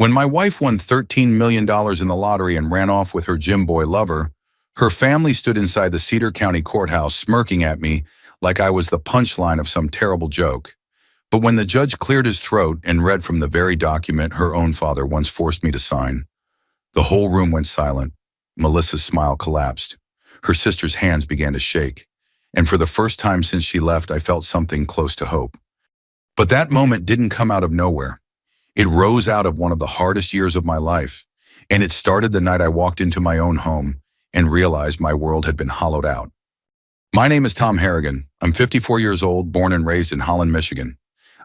When my wife won $13 million in the lottery and ran off with her gym boy lover, her family stood inside the Cedar County courthouse smirking at me like I was the punchline of some terrible joke. But when the judge cleared his throat and read from the very document her own father once forced me to sign, the whole room went silent. Melissa's smile collapsed. Her sister's hands began to shake. And for the first time since she left, I felt something close to hope. But that moment didn't come out of nowhere. It rose out of one of the hardest years of my life, and it started the night I walked into my own home and realized my world had been hollowed out. My name is Tom Harrigan. I'm 54 years old, born and raised in Holland, Michigan.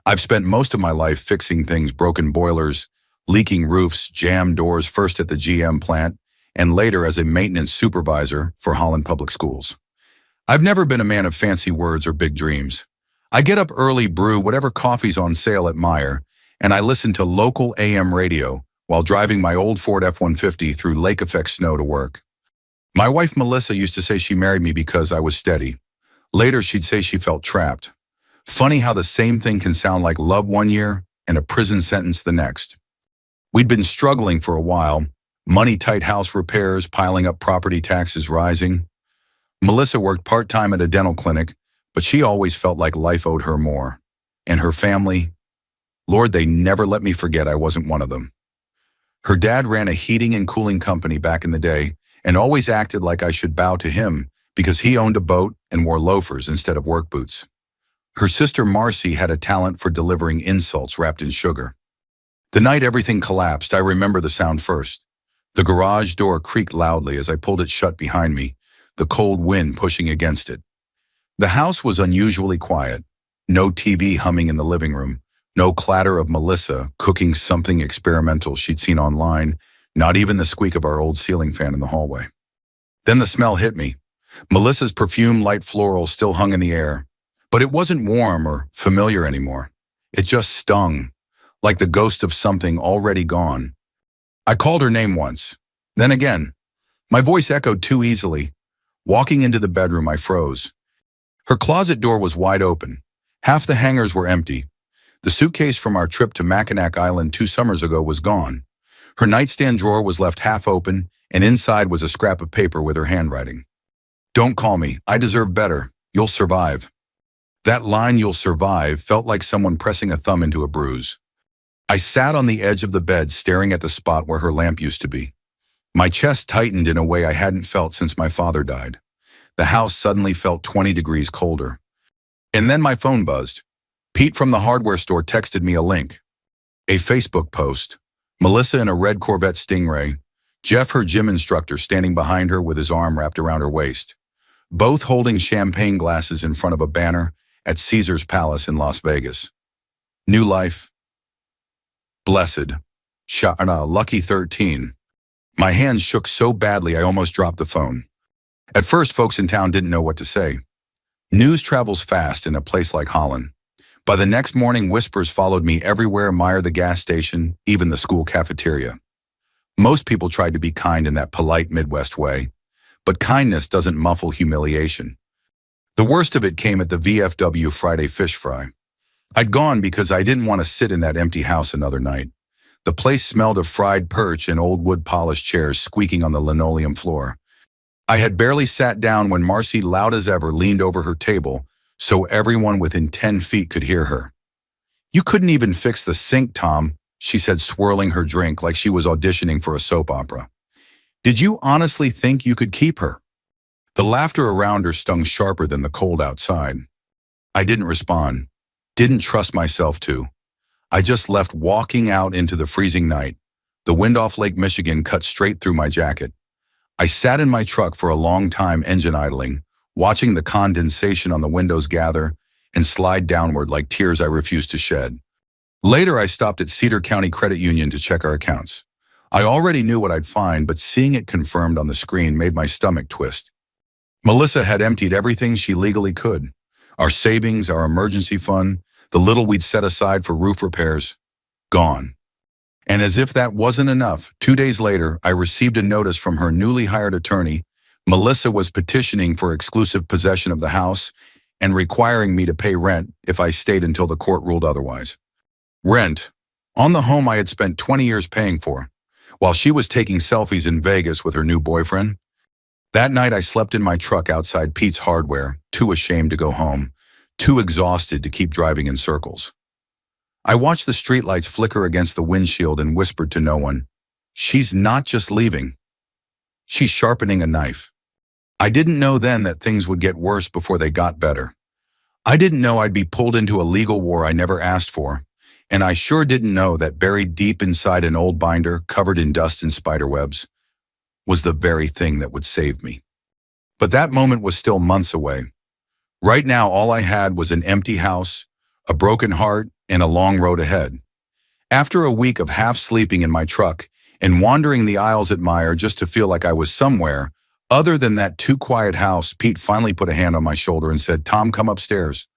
I've spent most of my life fixing things: broken boilers, leaking roofs, jammed doors, first at the GM plant, and later as a maintenance supervisor for Holland Public Schools. I've never been a man of fancy words or big dreams. I get up early, brew whatever coffee's on sale at Meijer, and I listen to local AM radio while driving my old Ford F-150 through lake effect snow to work. My wife Melissa used to say she married me because I was steady. Later she'd say she felt trapped. Funny how the same thing can sound like love one year and a prison sentence the next. We'd been struggling for a while, money-tight house repairs, piling up property taxes rising. Melissa worked part-time at a dental clinic, but she always felt like life owed her more. And her family, Lord, they never let me forget I wasn't one of them. Her dad ran a heating and cooling company back in the day and always acted like I should bow to him because he owned a boat and wore loafers instead of work boots. Her sister Marcy had a talent for delivering insults wrapped in sugar. The night everything collapsed, I remember the sound first. The garage door creaked loudly as I pulled it shut behind me, the cold wind pushing against it. The house was unusually quiet. No TV humming in the living room, no clatter of Melissa cooking something experimental she'd seen online, not even the squeak of our old ceiling fan in the hallway. Then the smell hit me. Melissa's perfume, light floral, still hung in the air, but it wasn't warm or familiar anymore. It just stung, like the ghost of something already gone. I called her name once, then again. My voice echoed too easily. Walking into the bedroom, I froze. Her closet door was wide open. Half the hangers were empty. The suitcase from our trip to Mackinac Island 2 summers ago was gone. Her nightstand drawer was left half open, and inside was a scrap of paper with her handwriting. "Don't call me. I deserve better. You'll survive." That line, "you'll survive," felt like someone pressing a thumb into a bruise. I sat on the edge of the bed staring at the spot where her lamp used to be. My chest tightened in a way I hadn't felt since my father died. The house suddenly felt 20 degrees colder. And then my phone buzzed. Pete from the hardware store texted me a link. A Facebook post. Melissa in a red Corvette Stingray. Jeff, her gym instructor, standing behind her with his arm wrapped around her waist. Both holding champagne glasses in front of a banner at Caesar's Palace in Las Vegas. New life. Blessed. Lucky 13. My hands shook so badly I almost dropped the phone. At first, folks in town didn't know what to say. News travels fast in a place like Holland. By the next morning, whispers followed me everywhere: Meijer, the gas station, even the school cafeteria. Most people tried to be kind in that polite Midwest way, but kindness doesn't muffle humiliation. The worst of it came at the VFW Friday fish fry. I'd gone because I didn't want to sit in that empty house another night. The place smelled of fried perch and old wood-polished chairs squeaking on the linoleum floor. I had barely sat down when Marcy, loud as ever, leaned over her table so everyone within 10 feet could hear her. "You couldn't even fix the sink, Tom," she said, swirling her drink like she was auditioning for a soap opera. "Did you honestly think you could keep her?" The laughter around her stung sharper than the cold outside. I didn't respond, didn't trust myself to. I just left, walking out into the freezing night. The wind off Lake Michigan cut straight through my jacket. I sat in my truck for a long time, engine idling, watching the condensation on the windows gather and slide downward like tears I refused to shed. Later, I stopped at Cedar County Credit Union to check our accounts. I already knew what I'd find, but seeing it confirmed on the screen made my stomach twist. Melissa had emptied everything she legally could. Our savings, our emergency fund, the little we'd set aside for roof repairs, gone. And as if that wasn't enough, 2 days later, I received a notice from her newly hired attorney. Melissa was petitioning for exclusive possession of the house and requiring me to pay rent if I stayed until the court ruled otherwise. Rent, On the home I had spent 20 years paying for, while she was taking selfies in Vegas with her new boyfriend. That night I slept in my truck outside Pete's Hardware, too ashamed to go home, too exhausted to keep driving in circles. I watched the streetlights flicker against the windshield and whispered to no one, "She's not just leaving. She's sharpening a knife." I didn't know then that things would get worse before they got better. I didn't know I'd be pulled into a legal war I never asked for, and I sure didn't know that buried deep inside an old binder covered in dust and spiderwebs was the very thing that would save me. But that moment was still months away. Right now, all I had was an empty house, a broken heart, and a long road ahead. After a week of half sleeping in my truck and wandering the aisles at Meijer just to feel like I was somewhere, other than that too quiet house, Pete finally put a hand on my shoulder and said, "Tom, come upstairs.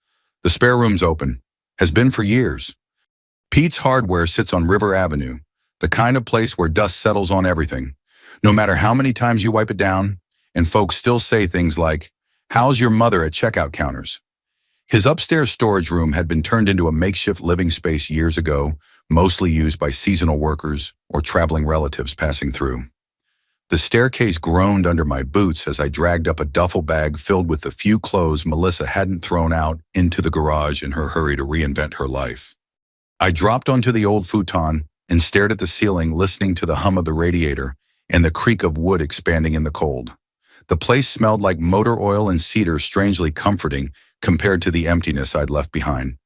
The spare room's open. Has been for years." Pete's Hardware sits on River Avenue, the kind of place where dust settles on everything. No matter how many times you wipe it down, and folks still say things like, "How's your mother?" at checkout counters. His upstairs storage room had been turned into a makeshift living space years ago, mostly used by seasonal workers or traveling relatives passing through. The staircase groaned under my boots as I dragged up a duffel bag filled with the few clothes Melissa hadn't thrown out into the garage in her hurry to reinvent her life. I dropped onto the old futon and stared at the ceiling, listening to the hum of the radiator and the creak of wood expanding in the cold. The place smelled like motor oil and cedar, strangely comforting compared to the emptiness I'd left behind.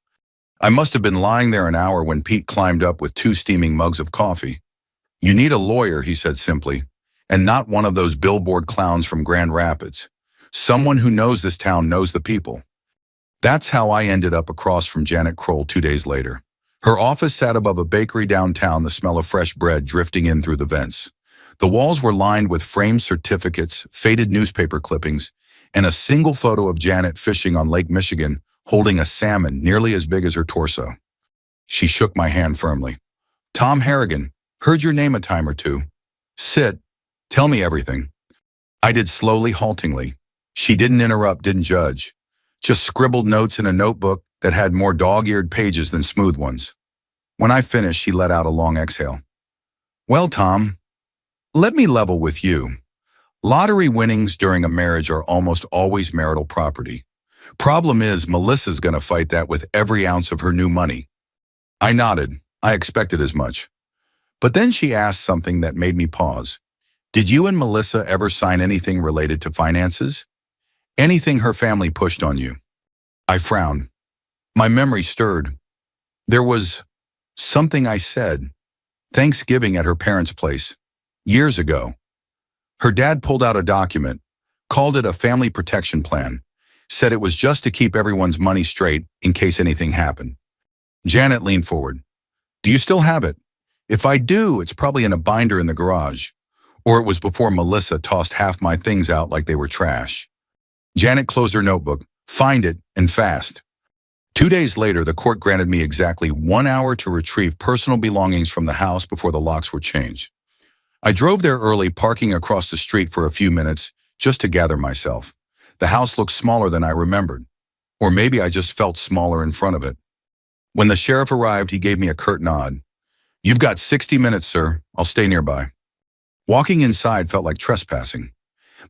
I must have been lying there an hour when Pete climbed up with 2 steaming mugs of coffee. "You need a lawyer," he said simply, "and not one of those billboard clowns from Grand Rapids. Someone who knows this town knows the people." That's how I ended up across from Janet Kroll 2 days later. Her office sat above a bakery downtown, the smell of fresh bread drifting in through the vents. The walls were lined with framed certificates, faded newspaper clippings, and a single photo of Janet fishing on Lake Michigan, holding a salmon nearly as big as her torso. She shook my hand firmly. "Tom Harrigan, heard your name a time or two. Sit. Tell me everything." I did slowly, haltingly. She didn't interrupt, didn't judge. Just scribbled notes in a notebook that had more dog-eared pages than smooth ones. When I finished, she let out a long exhale. "Well, Tom, let me level with you. Lottery winnings during a marriage are almost always marital property. Problem is, Melissa's gonna fight that with every ounce of her new money." I nodded. I expected as much. But then she asked something that made me pause. "Did you and Melissa ever sign anything related to finances? Anything her family pushed on you?" I frowned. My memory stirred. There was something I said. Thanksgiving at her parents' place. Years ago. Her dad pulled out a document, called it a family protection plan, said it was just to keep everyone's money straight in case anything happened. Janet leaned forward. "Do you still have it? If I do, it's probably in a binder in the garage. Or it was before Melissa tossed half my things out like they were trash." Janet closed her notebook. "Find it, and fast." 2 days later, the court granted me exactly 1 hour to retrieve personal belongings from the house before the locks were changed. I drove there early, parking across the street for a few minutes just to gather myself. The house looked smaller than I remembered. Or maybe I just felt smaller in front of it. When the sheriff arrived, he gave me a curt nod. "You've got 60 minutes, sir. I'll stay nearby." Walking inside felt like trespassing.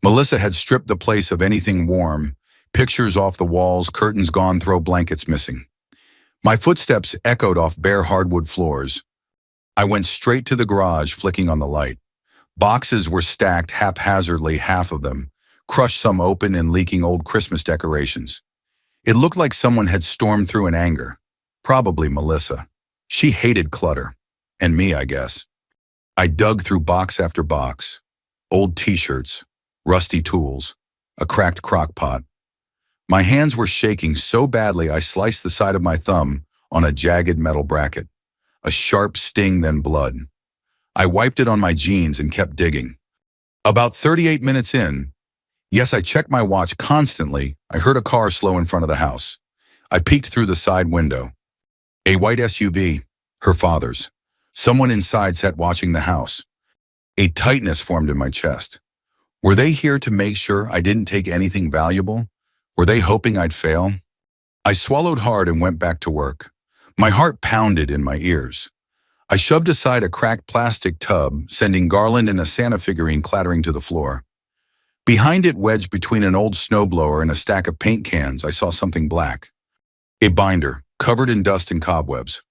Melissa had stripped the place of anything warm, pictures off the walls, curtains gone, throw blankets missing. My footsteps echoed off bare hardwood floors. I went straight to the garage, flicking on the light. Boxes were stacked haphazardly, half of them, crushed, some open and leaking old Christmas decorations. It looked like someone had stormed through in anger. Probably Melissa. She hated clutter. And me, I guess. I dug through box after box. Old t-shirts, rusty tools, a cracked crock pot. My hands were shaking so badly I sliced the side of my thumb on a jagged metal bracket. A sharp sting, then blood. I wiped it on my jeans and kept digging. About 38 minutes in, yes, I checked my watch constantly, I heard a car slow in front of the house. I peeked through the side window. A white SUV, her father's. Someone inside sat watching the house. A tightness formed in my chest. Were they here to make sure I didn't take anything valuable? Were they hoping I'd fail? I swallowed hard and went back to work. My heart pounded in my ears. I shoved aside a cracked plastic tub, sending garland and a Santa figurine clattering to the floor. Behind it, wedged between an old snowblower and a stack of paint cans, I saw something black. A binder, covered in dust and cobwebs.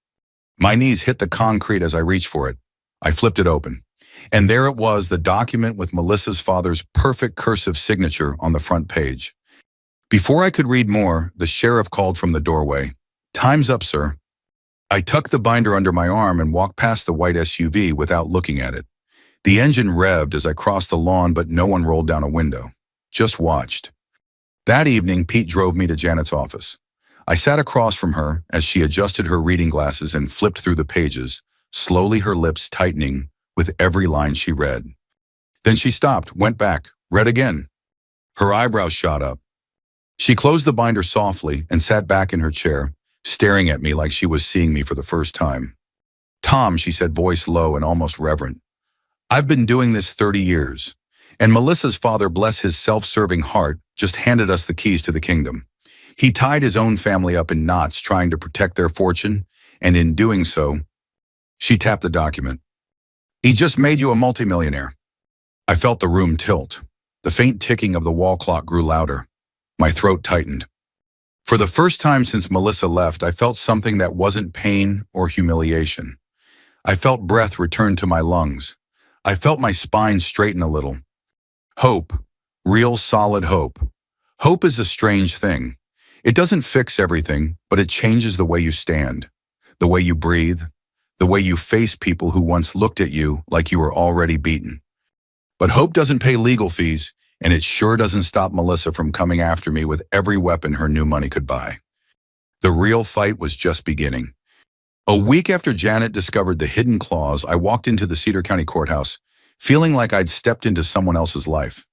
My knees hit the concrete as I reached for it. I flipped it open. And there it was, the document with Melissa's father's perfect cursive signature on the front page. Before I could read more, the sheriff called from the doorway. "Time's up, sir." I tucked the binder under my arm and walked past the white SUV without looking at it. The engine revved as I crossed the lawn, but no one rolled down a window. Just watched. That evening, Pete drove me to Janet's office. I sat across from her as she adjusted her reading glasses and flipped through the pages, slowly her lips tightening with every line she read. Then she stopped, went back, read again. Her eyebrows shot up. She closed the binder softly and sat back in her chair, staring at me like she was seeing me for the first time. "Tom," she said, voice low and almost reverent, "I've been doing this 30 years, and Melissa's father, bless his self-serving heart, just handed us the keys to the kingdom. He tied his own family up in knots trying to protect their fortune, and in doing so," she tapped the document, "he just made you a multimillionaire." I felt the room tilt. The faint ticking of the wall clock grew louder. My throat tightened. For the first time since Melissa left, I felt something that wasn't pain or humiliation. I felt breath return to my lungs. I felt my spine straighten a little. Hope. Real solid hope. Hope is a strange thing. It doesn't fix everything, but it changes the way you stand, the way you breathe, the way you face people who once looked at you like you were already beaten. But hope doesn't pay legal fees, and it sure doesn't stop Melissa from coming after me with every weapon her new money could buy. The real fight was just beginning. A week after Janet discovered the hidden clause, I walked into the Cedar County Courthouse, feeling like I'd stepped into someone else's life.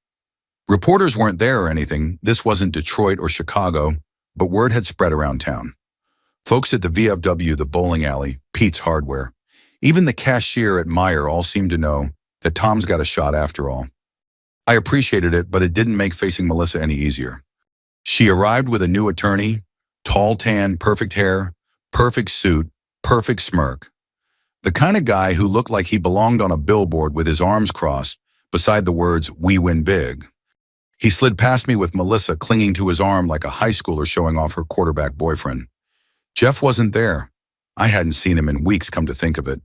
Reporters weren't there or anything. This wasn't Detroit or Chicago, but word had spread around town. Folks at the VFW, the bowling alley, Pete's Hardware, even the cashier at Meijer all seemed to know that Tom's got a shot after all. I appreciated it, but it didn't make facing Melissa any easier. She arrived with a new attorney, tall, tan, perfect hair, perfect suit, perfect smirk. The kind of guy who looked like he belonged on a billboard with his arms crossed beside the words, "We win big." He slid past me with Melissa clinging to his arm like a high schooler showing off her quarterback boyfriend. Jeff wasn't there. I hadn't seen him in weeks, come to think of it.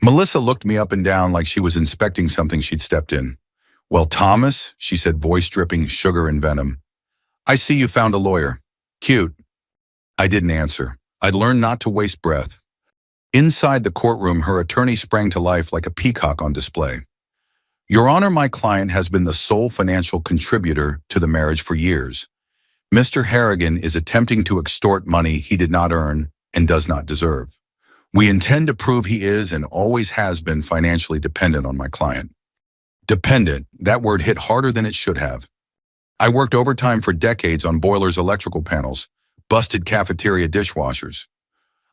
Melissa looked me up and down like she was inspecting something she'd stepped in. "Well, Thomas," she said, voice dripping sugar and venom, "I see you found a lawyer. Cute." I didn't answer. I'd learned not to waste breath. Inside the courtroom, her attorney sprang to life like a peacock on display. "Your Honor, my client has been the sole financial contributor to the marriage for years. Mr. Harrigan is attempting to extort money he did not earn and does not deserve. We intend to prove he is and always has been financially dependent on my client." Dependent, that word hit harder than it should have. I worked overtime for decades on boilers, electrical panels, busted cafeteria dishwashers.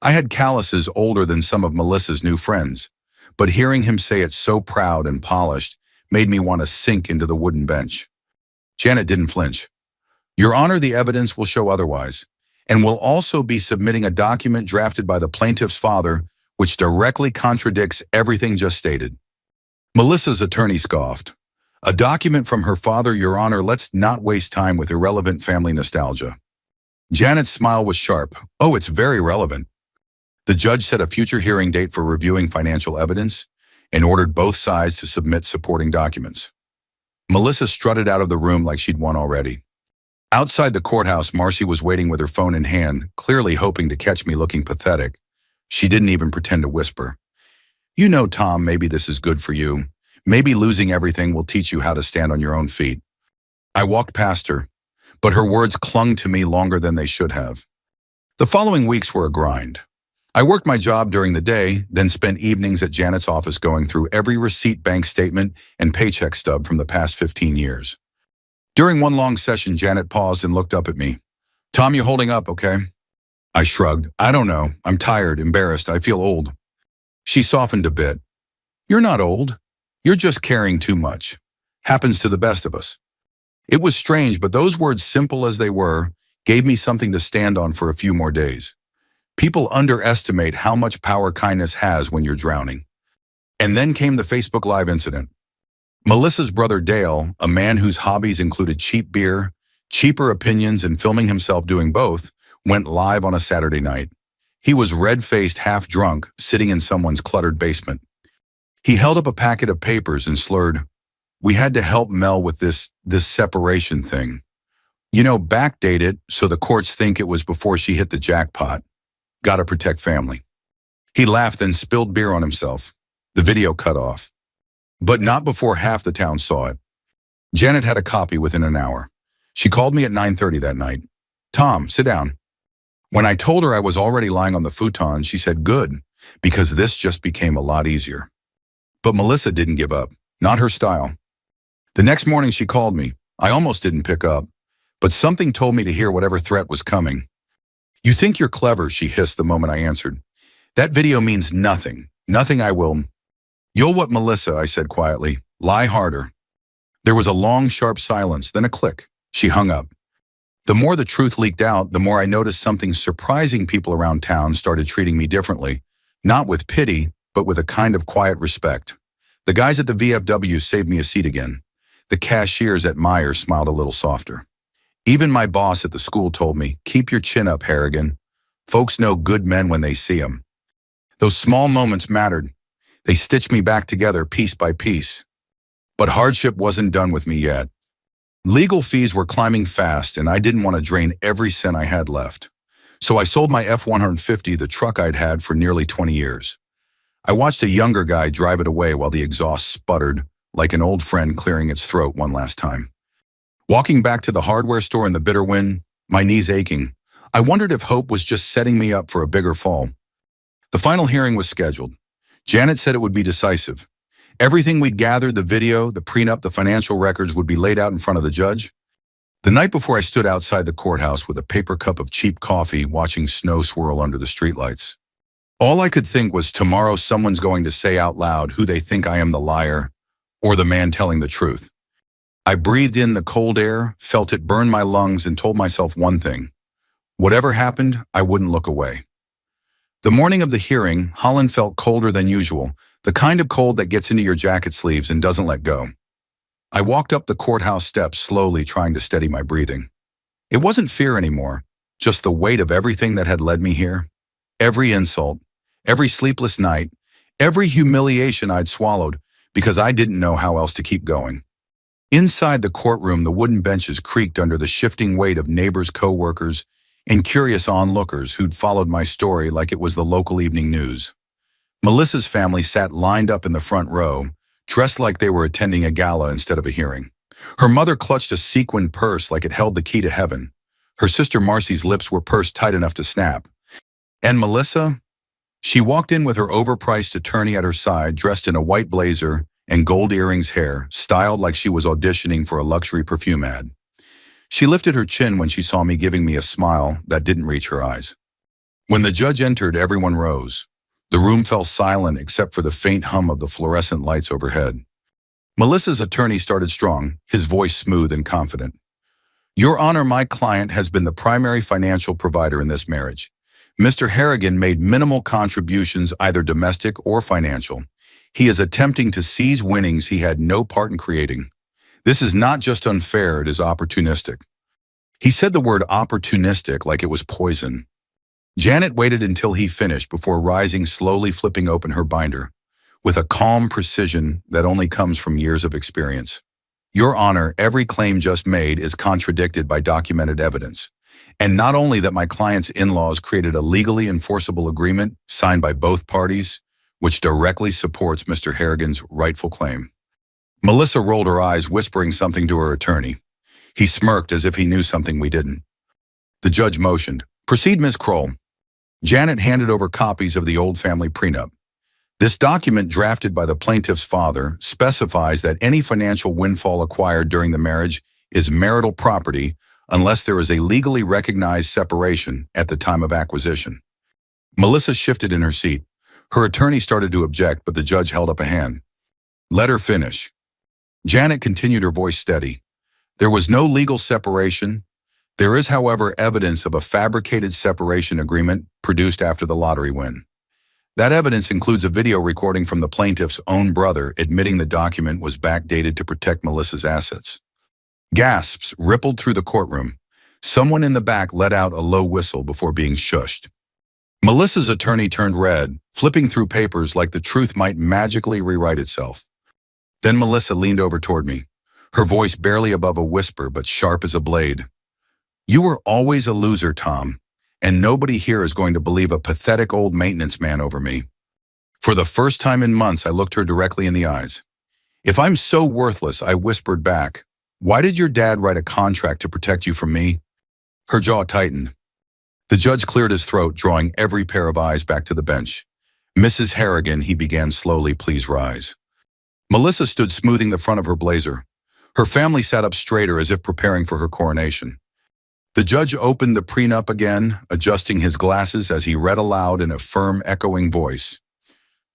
I had calluses older than some of Melissa's new friends, but hearing him say it so proud and polished made me want to sink into the wooden bench. Janet didn't flinch. "Your Honor, the evidence will show otherwise, and will also be submitting a document drafted by the plaintiff's father which directly contradicts everything just stated." Melissa's attorney scoffed. "A document from her father, Your Honor, let's not waste time with irrelevant family nostalgia." Janet's smile was sharp. "Oh, it's very relevant." The judge set a future hearing date for reviewing financial evidence and ordered both sides to submit supporting documents. Melissa strutted out of the room like she'd won already. Outside the courthouse, Marcy was waiting with her phone in hand, clearly hoping to catch me looking pathetic. She didn't even pretend to whisper. "You know, Tom, maybe this is good for you. Maybe losing everything will teach you how to stand on your own feet." I walked past her, but her words clung to me longer than they should have. The following weeks were a grind. I worked my job during the day, then spent evenings at Janet's office going through every receipt, bank statement, and paycheck stub from the past 15 years. During one long session, Janet paused and looked up at me. "Tom, you holding up, okay?" I shrugged. "I don't know. I'm tired, embarrassed. I feel old." She softened a bit. "You're not old. You're just carrying too much. Happens to the best of us." It was strange, but those words, simple as they were, gave me something to stand on for a few more days. People underestimate how much power kindness has when you're drowning. And then came the Facebook Live incident. Melissa's brother Dale, a man whose hobbies included cheap beer, cheaper opinions, and filming himself doing both, went live on a Saturday night. He was red-faced, half-drunk, sitting in someone's cluttered basement. He held up a packet of papers and slurred, "We had to help Mel with this separation thing. You know, backdate it so the courts think it was before she hit the jackpot. Gotta protect family." He laughed, then spilled beer on himself. The video cut off. But not before half the town saw it. Janet had a copy within an hour. She called me at 9:30 that night. "Tom, sit down." When I told her I was already lying on the futon, she said, "Good, because this just became a lot easier." But Melissa didn't give up. Not her style. The next morning she called me. I almost didn't pick up, but something told me to hear whatever threat was coming. "You think you're clever," she hissed the moment I answered. "That video means nothing. Nothing I will." "You'll what, Melissa?" I said quietly. "Lie harder." There was a long, sharp silence, then a click. She hung up. The more the truth leaked out, the more I noticed something surprising. People around town started treating me differently, not with pity, but with a kind of quiet respect. The guys at the VFW saved me a seat again. The cashiers at Meijer smiled a little softer. Even my boss at the school told me, "Keep your chin up, Harrigan. Folks know good men when they see them." Those small moments mattered. They stitched me back together piece by piece. But hardship wasn't done with me yet. Legal fees were climbing fast, and I didn't want to drain every cent I had left. So I sold my F-150, the truck I'd had for nearly 20 years. I watched a younger guy drive it away while the exhaust sputtered, like an old friend clearing its throat one last time. Walking back to the hardware store in the bitter wind, my knees aching, I wondered if hope was just setting me up for a bigger fall. The final hearing was scheduled. Janet said it would be decisive. Everything we'd gathered, the video, the prenup, the financial records, would be laid out in front of the judge. The night before, I stood outside the courthouse with a paper cup of cheap coffee, watching snow swirl under the streetlights. All I could think was, tomorrow someone's going to say out loud who they think I am, the liar or the man telling the truth. I breathed in the cold air, felt it burn my lungs, and told myself one thing. Whatever happened, I wouldn't look away. The morning of the hearing, Holland felt colder than usual, the kind of cold that gets into your jacket sleeves and doesn't let go. I walked up the courthouse steps slowly, trying to steady my breathing. It wasn't fear anymore, just the weight of everything that had led me here. Every insult, every sleepless night, every humiliation I'd swallowed because I didn't know how else to keep going. Inside the courtroom, the wooden benches creaked under the shifting weight of neighbors, co-workers, and curious onlookers who'd followed my story like it was the local evening news. Melissa's family sat lined up in the front row, dressed like they were attending a gala instead of a hearing. Her mother clutched a sequined purse like it held the key to heaven. Her sister Marcy's lips were pursed tight enough to snap. And Melissa? She walked in with her overpriced attorney at her side, dressed in a white blazer and gold earrings, hair styled like she was auditioning for a luxury perfume ad. She lifted her chin when she saw me, giving me a smile that didn't reach her eyes. When the judge entered, everyone rose. The room fell silent except for the faint hum of the fluorescent lights overhead. Melissa's attorney started strong, his voice smooth and confident. "Your Honor, my client has been the primary financial provider in this marriage. Mr. Harrigan made minimal contributions, either domestic or financial. He is attempting to seize winnings he had no part in creating. This is not just unfair, it is opportunistic." He said the word opportunistic like it was poison. Janet waited until he finished before rising, slowly flipping open her binder, with a calm precision that only comes from years of experience. "Your Honor, every claim just made is contradicted by documented evidence. And not only that, my client's in-laws created a legally enforceable agreement signed by both parties, which directly supports Mr. Harrigan's rightful claim." Melissa rolled her eyes, whispering something to her attorney. He smirked as if he knew something we didn't. The judge motioned, "Proceed, Ms. Kroll." Janet handed over copies of the old family prenup. This document, drafted by the plaintiff's father, specifies that any financial windfall acquired during the marriage is marital property unless there is a legally recognized separation at the time of acquisition. Melissa shifted in her seat. Her attorney started to object, but the judge held up a hand. "Let her finish." Janet continued, her voice steady. "There was no legal separation. There is, however, evidence of a fabricated separation agreement produced after the lottery win. That evidence includes a video recording from the plaintiff's own brother admitting the document was backdated to protect Melissa's assets. Gasps rippled through the courtroom. Someone in the back let out a low whistle before being shushed. Melissa's attorney turned red, flipping through papers like the truth might magically rewrite itself. Then Melissa leaned over toward me, her voice barely above a whisper but sharp as a blade. "You were always a loser, Tom, and nobody here is going to believe a pathetic old maintenance man over me." For the first time in months, I looked her directly in the eyes. "If I'm so worthless," I whispered back, "why did your dad write a contract to protect you from me?" Her jaw tightened. The judge cleared his throat, drawing every pair of eyes back to the bench. "Mrs. Harrigan," he began slowly, "please rise." Melissa stood smoothing the front of her blazer. Her family sat up straighter as if preparing for her coronation. The judge opened the prenup again, adjusting his glasses as he read aloud in a firm, echoing voice.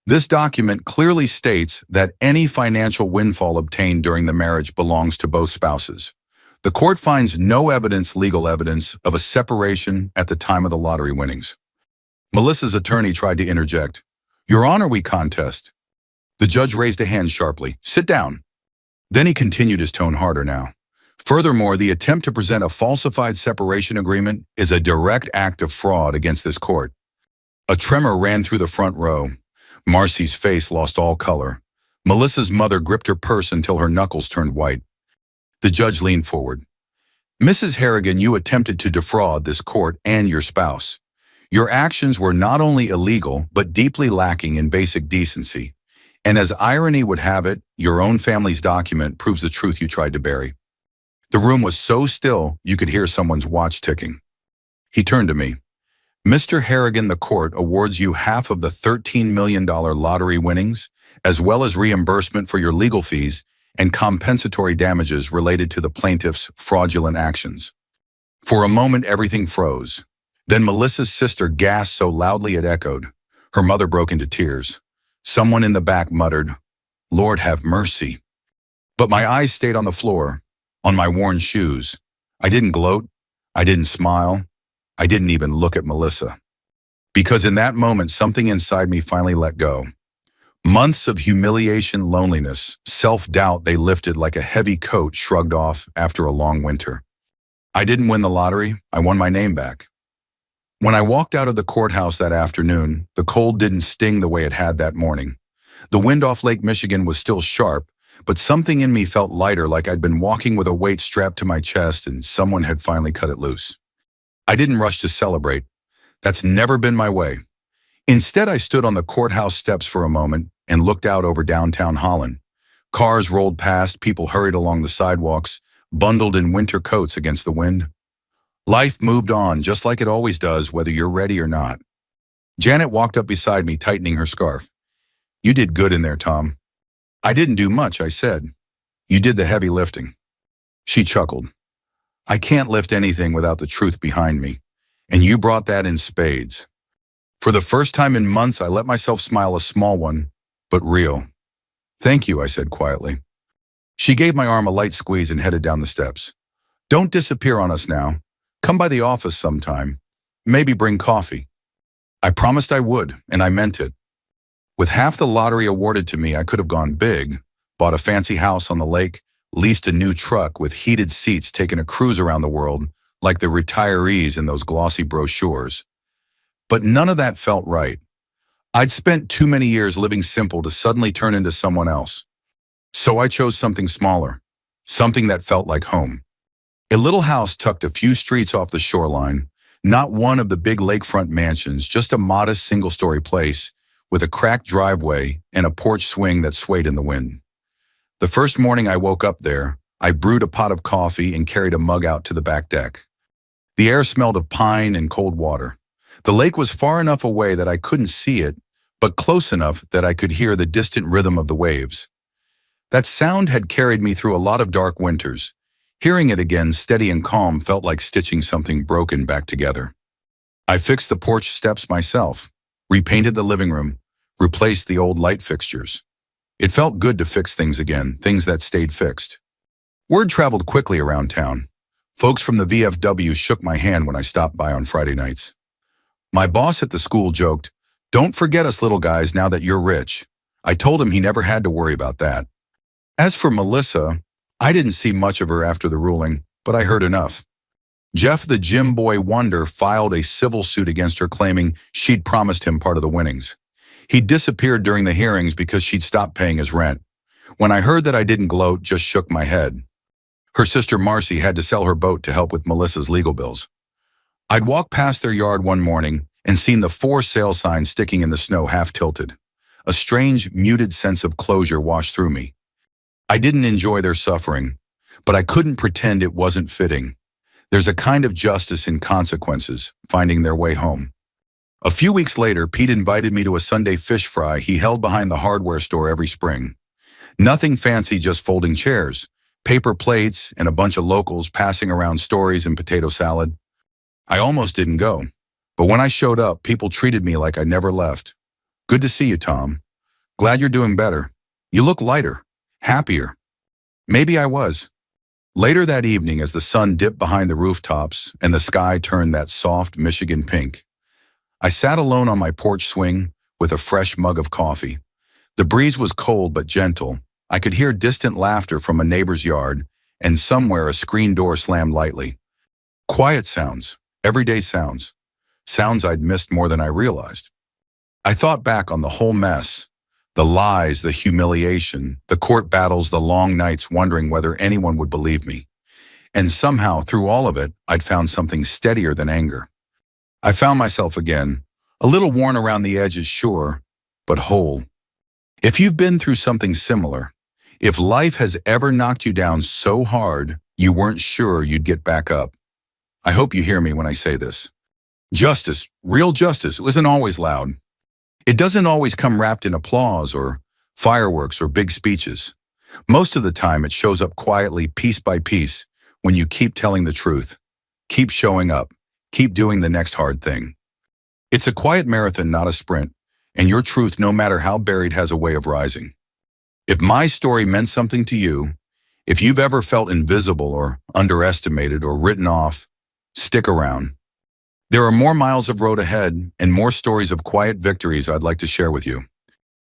"This document clearly states that any financial windfall obtained during the marriage belongs to both spouses. The court finds no legal evidence of a separation at the time of the lottery winnings." Melissa's attorney tried to interject. "Your Honor, we contest." The judge raised a hand sharply. "Sit down." Then he continued, his tone harder now. "Furthermore, the attempt to present a falsified separation agreement is a direct act of fraud against this court." A tremor ran through the front row. Marcy's face lost all color. Melissa's mother gripped her purse until her knuckles turned white. The judge leaned forward. "Mrs. Harrigan, you attempted to defraud this court and your spouse. Your actions were not only illegal, but deeply lacking in basic decency. And as irony would have it, your own family's document proves the truth you tried to bury." The room was so still, you could hear someone's watch ticking. He turned to me. "Mr. Harrigan, the court awards you half of the $13 million lottery winnings, as well as reimbursement for your legal fees and compensatory damages related to the plaintiff's fraudulent actions." For a moment, everything froze. Then Melissa's sister gasped so loudly it echoed. Her mother broke into tears. Someone in the back muttered, "Lord have mercy." But my eyes stayed on the floor, on my worn shoes. I didn't gloat. I didn't smile. I didn't even look at Melissa. Because in that moment, something inside me finally let go. Months of humiliation, loneliness, self-doubt, they lifted like a heavy coat shrugged off after a long winter. I didn't win the lottery. I won my name back. When I walked out of the courthouse that afternoon, the cold didn't sting the way it had that morning. The wind off Lake Michigan was still sharp, but something in me felt lighter, like I'd been walking with a weight strapped to my chest and someone had finally cut it loose. I didn't rush to celebrate. That's never been my way. Instead, I stood on the courthouse steps for a moment and looked out over downtown Holland. Cars rolled past, people hurried along the sidewalks, bundled in winter coats against the wind. Life moved on, just like it always does, whether you're ready or not. Janet walked up beside me, tightening her scarf. "You did good in there, Tom." "I didn't do much," I said. "You did the heavy lifting." She chuckled. "I can't lift anything without the truth behind me, and you brought that in spades." For the first time in months, I let myself smile, a small one, but real. "Thank you," I said quietly. She gave my arm a light squeeze and headed down the steps. "Don't disappear on us now. Come by the office sometime. Maybe bring coffee." I promised I would, and I meant it. With half the lottery awarded to me, I could have gone big, bought a fancy house on the lake, leased a new truck with heated seats, taken a cruise around the world, like the retirees in those glossy brochures. But none of that felt right. I'd spent too many years living simple to suddenly turn into someone else. So I chose something smaller, something that felt like home. A little house tucked a few streets off the shoreline, not one of the big lakefront mansions, just a modest single-story place with a cracked driveway and a porch swing that swayed in the wind. The first morning I woke up there, I brewed a pot of coffee and carried a mug out to the back deck. The air smelled of pine and cold water. The lake was far enough away that I couldn't see it, but close enough that I could hear the distant rhythm of the waves. That sound had carried me through a lot of dark winters. Hearing it again, steady and calm, felt like stitching something broken back together. I fixed the porch steps myself, repainted the living room, replaced the old light fixtures. It felt good to fix things again, things that stayed fixed. Word traveled quickly around town. Folks from the VFW shook my hand when I stopped by on Friday nights. My boss at the school joked, "Don't forget us little guys now that you're rich." I told him he never had to worry about that. As for Melissa, I didn't see much of her after the ruling, but I heard enough. Jeff the Gym Boy Wonder filed a civil suit against her claiming she'd promised him part of the winnings. He disappeared during the hearings because she'd stopped paying his rent. When I heard that, I didn't gloat, just shook my head. Her sister Marcy had to sell her boat to help with Melissa's legal bills. I'd walked past their yard one morning and seen the for sale sign sticking in the snow half tilted. A strange, muted sense of closure washed through me. I didn't enjoy their suffering, but I couldn't pretend it wasn't fitting. There's a kind of justice in consequences, finding their way home. A few weeks later, Pete invited me to a Sunday fish fry he held behind the hardware store every spring. Nothing fancy, just folding chairs, paper plates, and a bunch of locals passing around stories and potato salad. I almost didn't go, but when I showed up, people treated me like I never left. "Good to see you, Tom. Glad you're doing better. You look lighter, happier." Maybe I was. Later that evening, as the sun dipped behind the rooftops and the sky turned that soft Michigan pink, I sat alone on my porch swing with a fresh mug of coffee. The breeze was cold but gentle. I could hear distant laughter from a neighbor's yard, and somewhere a screen door slammed lightly. Quiet sounds, everyday sounds, sounds I'd missed more than I realized. I thought back on the whole mess, the lies, the humiliation, the court battles, the long nights wondering whether anyone would believe me. And somehow, through all of it, I'd found something steadier than anger. I found myself again, a little worn around the edges, sure, but whole. If you've been through something similar, if life has ever knocked you down so hard you weren't sure you'd get back up, I hope you hear me when I say this. Justice, real justice, isn't always loud. It doesn't always come wrapped in applause or fireworks or big speeches. Most of the time it shows up quietly, piece by piece, when you keep telling the truth, keep showing up, keep doing the next hard thing. It's a quiet marathon, not a sprint, and your truth, no matter how buried, has a way of rising. If my story meant something to you, if you've ever felt invisible or underestimated or written off, stick around. There are more miles of road ahead and more stories of quiet victories I'd like to share with you.